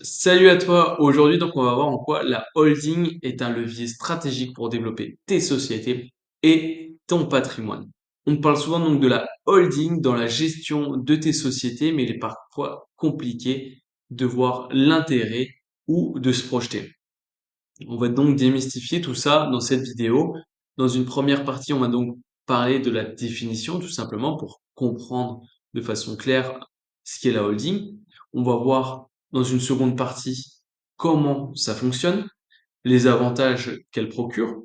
Salut à toi. Aujourd'hui, donc, on va voir en quoi la holding est un levier stratégique pour développer tes sociétés et ton patrimoine. On parle souvent donc de la holding dans la gestion de tes sociétés, mais il est parfois compliqué de voir l'intérêt ou de se projeter. On va donc démystifier tout ça dans cette vidéo. Dans une première partie, on va donc parler de la définition, tout simplement pour comprendre de façon claire ce qu'est la holding. On va voir dans une seconde partie comment ça fonctionne, les avantages qu'elle procure.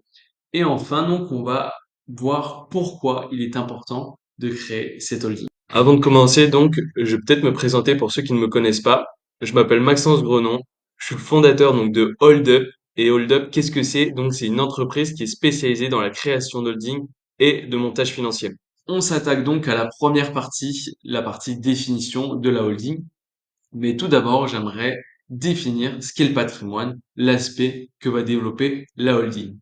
Et enfin, donc, on va voir pourquoi il est important de créer cette holding. Avant de commencer, donc, je vais peut-être me présenter pour ceux qui ne me connaissent pas. Je m'appelle Maxence Grenon. Je suis le fondateur donc de HoldUp. Et HoldUp, qu'est-ce que c'est? Donc, c'est une entreprise qui est spécialisée dans la création d'holding et de montage financier. On s'attaque donc à la première partie, la partie définition de la holding. Mais tout d'abord, j'aimerais définir ce qu'est le patrimoine, l'aspect que va développer la holding.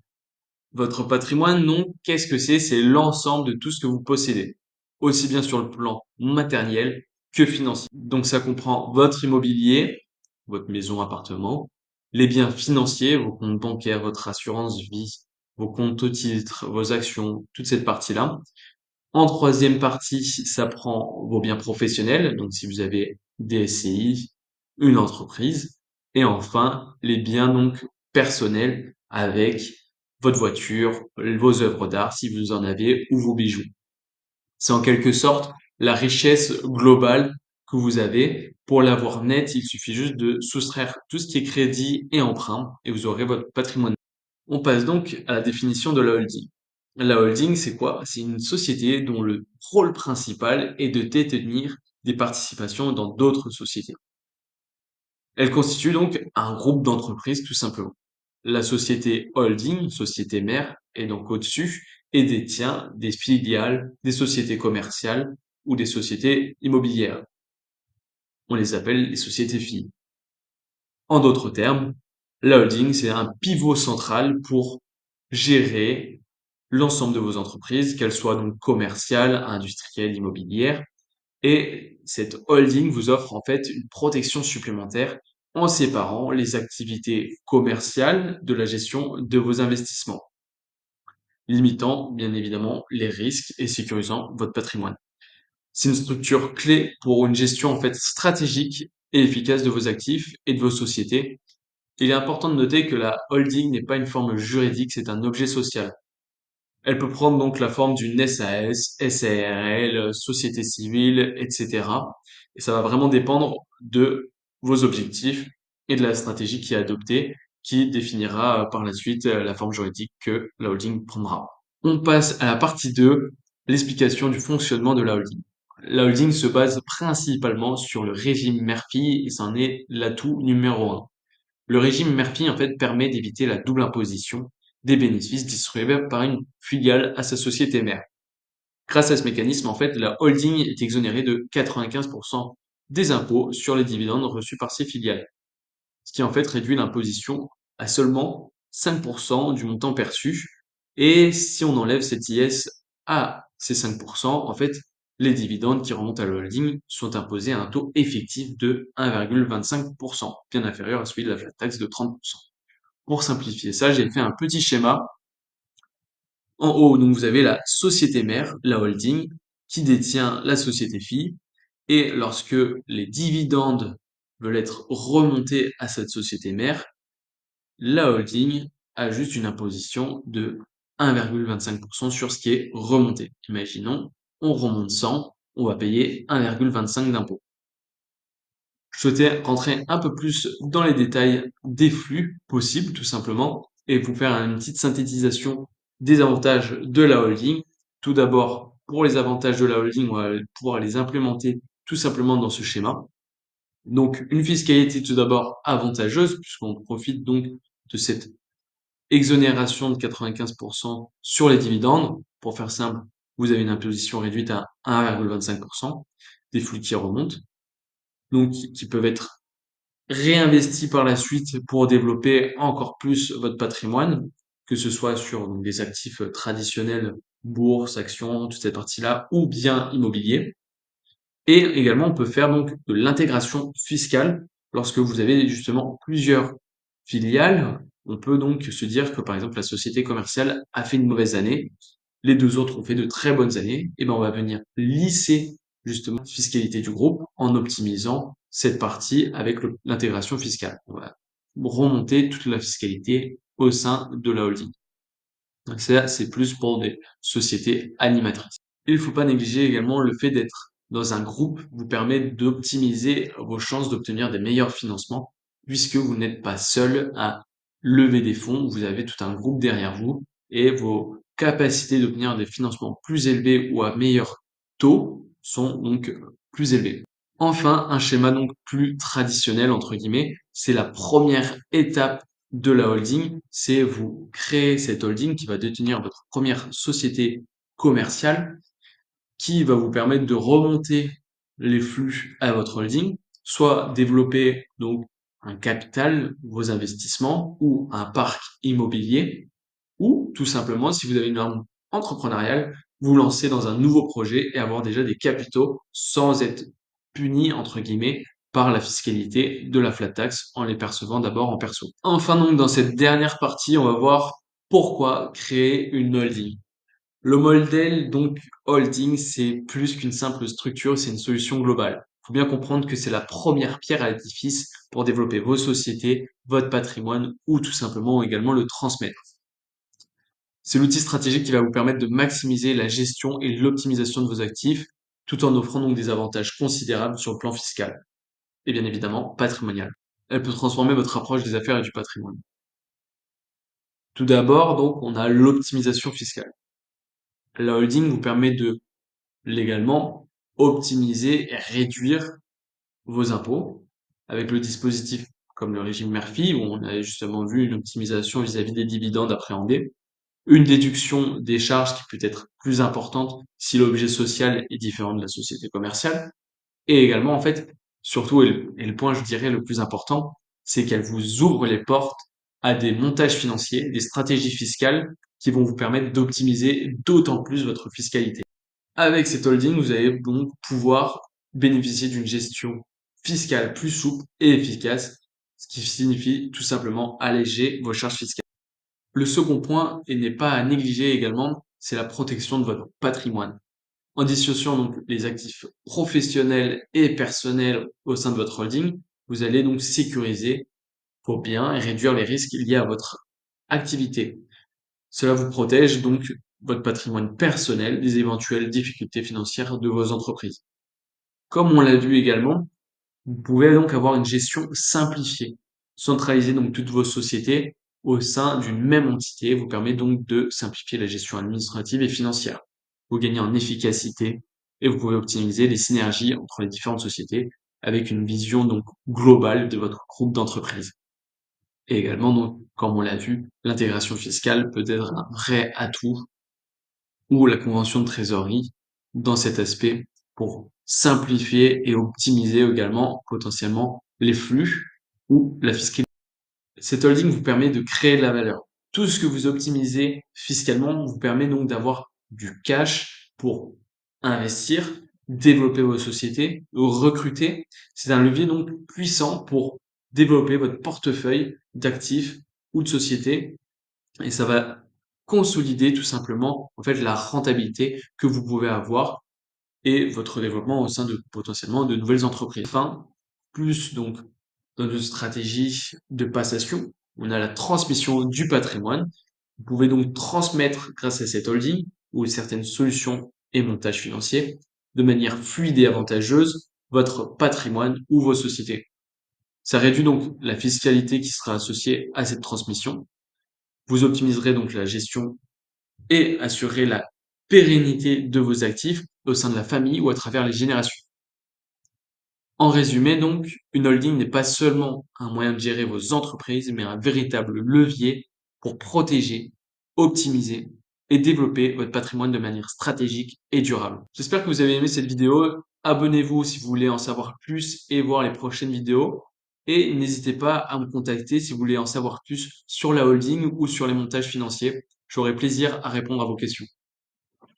Votre patrimoine, non, qu'est-ce que c'est? C'est l'ensemble de tout ce que vous possédez, aussi bien sur le plan matériel que financier. Donc ça comprend votre immobilier, votre maison, appartement, les biens financiers, vos comptes bancaires, votre assurance vie, vos comptes au titre, vos actions, toute cette partie-là. En troisième partie, ça prend vos biens professionnels, donc si vous avez des SCI, une entreprise, et enfin les biens donc personnels avec votre voiture, vos œuvres d'art si vous en avez ou vos bijoux. C'est en quelque sorte la richesse globale que vous avez. Pour l'avoir net, il suffit juste de soustraire tout ce qui est crédit et emprunt et vous aurez votre patrimoine. On passe donc à la définition de la holding. La holding, c'est quoi? C'est une société dont le rôle principal est de détenir des participations dans d'autres sociétés. Elle constitue donc un groupe d'entreprises tout simplement. La société holding, société mère, est donc au-dessus et détient des filiales, des sociétés commerciales ou des sociétés immobilières. On les appelle les sociétés filles. En d'autres termes, la holding, c'est un pivot central pour gérer l'ensemble de vos entreprises, qu'elles soient donc commerciales, industrielles, immobilières. Et cette holding vous offre en fait une protection supplémentaire en séparant les activités commerciales de la gestion de vos investissements, limitant bien évidemment les risques et sécurisant votre patrimoine. C'est une structure clé pour une gestion en fait stratégique et efficace de vos actifs et de vos sociétés. Il est important de noter que la holding n'est pas une forme juridique, c'est un objet social. Elle peut prendre donc la forme d'une SAS, SARL, société civile, etc. Et ça va vraiment dépendre de vos objectifs et de la stratégie qui est adoptée, qui définira par la suite la forme juridique que la holding prendra. On passe à la partie 2, l'explication du fonctionnement de la holding. La holding se base principalement sur le régime Murphy et c'en est l'atout numéro 1. Le régime Murphy, en fait, permet d'éviter la double imposition des bénéfices distribués par une filiale à sa société mère. Grâce à ce mécanisme, en fait, la holding est exonérée de 95% des impôts sur les dividendes reçus par ses filiales, ce qui en fait réduit l'imposition à seulement 5% du montant perçu. Et si on enlève cet IS à ces 5%, en fait, les dividendes qui remontent à la holding sont imposés à un taux effectif de 1,25%, bien inférieur à celui de la flat tax de 30%. Pour simplifier ça, j'ai fait un petit schéma. En haut, donc, vous avez la société mère, la holding, qui détient la société fille. Et lorsque les dividendes veulent être remontés à cette société mère, la holding a juste une imposition de 1,25% sur ce qui est remonté. Imaginons, on remonte 100, on va payer 1,25 d'impôt. Je souhaitais rentrer un peu plus dans les détails des flux possibles, tout simplement, et vous faire une petite synthétisation des avantages de la holding. Tout d'abord, pour les avantages de la holding, on va pouvoir les implémenter tout simplement dans ce schéma. Donc, une fiscalité tout d'abord avantageuse, puisqu'on profite donc de cette exonération de 95% sur les dividendes. Pour faire simple, vous avez une imposition réduite à 1,25% des flux qui remontent, donc qui peuvent être réinvesti par la suite pour développer encore plus votre patrimoine, que ce soit sur donc, des actifs traditionnels, bourse, actions, toute cette partie-là, ou bien immobilier. Et également, on peut faire donc de l'intégration fiscale Lorsque vous avez justement plusieurs filiales, on peut donc se dire que par exemple la société commerciale a fait une mauvaise année, les deux autres ont fait de très bonnes années, et ben on va venir lisser justement la fiscalité du groupe en optimisant cette partie avec l'intégration fiscale. On va remonter toute la fiscalité au sein de la holding. Donc ça, c'est plus pour des sociétés animatrices. Il ne faut pas négliger également le fait d'être dans un groupe vous permet d'optimiser vos chances d'obtenir des meilleurs financements puisque vous n'êtes pas seul à lever des fonds, vous avez tout un groupe derrière vous et vos capacités d'obtenir des financements plus élevés ou à meilleur taux sont donc plus élevées. Enfin, un schéma donc plus traditionnel, entre guillemets, c'est la première étape de la holding, c'est vous créer cette holding qui va détenir votre première société commerciale qui va vous permettre de remonter les flux à votre holding, soit développer donc un capital, vos investissements ou un parc immobilier, ou tout simplement, si vous avez une arme entrepreneuriale, vous lancer dans un nouveau projet et avoir déjà des capitaux sans être puni, entre guillemets, par la fiscalité de la flat tax en les percevant d'abord en perso. Enfin donc, dans cette dernière partie, on va voir pourquoi créer une holding. Le modèle donc holding, c'est plus qu'une simple structure, c'est une solution globale. Il faut bien comprendre que c'est la première pierre à l'édifice pour développer vos sociétés, votre patrimoine ou tout simplement également le transmettre. C'est l'outil stratégique qui va vous permettre de maximiser la gestion et l'optimisation de vos actifs, tout en offrant donc des avantages considérables sur le plan fiscal et bien évidemment patrimonial. Elle peut transformer votre approche des affaires et du patrimoine. Tout d'abord, donc, on a l'optimisation fiscale. La holding vous permet de légalement optimiser et réduire vos impôts avec le dispositif comme le régime Murphy, où on a justement vu une optimisation vis-à-vis des dividendes appréhendés, une déduction des charges qui peut être plus importante si l'objet social est différent de la société commerciale, et également, en fait, surtout, et le point, je dirais, le plus important, c'est qu'elle vous ouvre les portes à des montages financiers, des stratégies fiscales qui vont vous permettre d'optimiser d'autant plus votre fiscalité. Avec cette holding, vous allez donc pouvoir bénéficier d'une gestion fiscale plus souple et efficace, ce qui signifie tout simplement alléger vos charges fiscales. Le second point, et n'est pas à négliger également, c'est la protection de votre patrimoine. En dissociant donc les actifs professionnels et personnels au sein de votre holding, vous allez donc sécuriser vos biens et réduire les risques liés à votre activité. Cela vous protège donc votre patrimoine personnel des éventuelles difficultés financières de vos entreprises. Comme on l'a vu également, vous pouvez donc avoir une gestion simplifiée. Centraliser donc toutes vos sociétés au sein d'une même entité vous permet donc de simplifier la gestion administrative et financière. Vous gagnez en efficacité et vous pouvez optimiser les synergies entre les différentes sociétés avec une vision donc globale de votre groupe d'entreprises. Et également, donc, comme on l'a vu, l'intégration fiscale peut être un vrai atout ou la convention de trésorerie dans cet aspect pour simplifier et optimiser également potentiellement les flux ou la fiscalité. Cette holding vous permet de créer de la valeur. Tout ce que vous optimisez fiscalement vous permet donc d'avoir du cash pour investir, développer vos sociétés, recruter. C'est un levier donc puissant pour développer votre portefeuille d'actifs ou de sociétés et ça va consolider tout simplement en fait la rentabilité que vous pouvez avoir et votre développement au sein de potentiellement de nouvelles entreprises. Enfin, plus donc dans une stratégie de passation, on a la transmission du patrimoine. Vous pouvez donc transmettre grâce à cette holding ou certaines solutions et montages financiers de manière fluide et avantageuse votre patrimoine ou vos sociétés. Ça réduit donc la fiscalité qui sera associée à cette transmission. Vous optimiserez donc la gestion et assurerez la pérennité de vos actifs au sein de la famille ou à travers les générations. En résumé, donc, une holding n'est pas seulement un moyen de gérer vos entreprises, mais un véritable levier pour protéger, optimiser et développer votre patrimoine de manière stratégique et durable. J'espère que vous avez aimé cette vidéo. Abonnez-vous si vous voulez en savoir plus et voir les prochaines vidéos. Et n'hésitez pas à me contacter si vous voulez en savoir plus sur la holding ou sur les montages financiers. J'aurai plaisir à répondre à vos questions.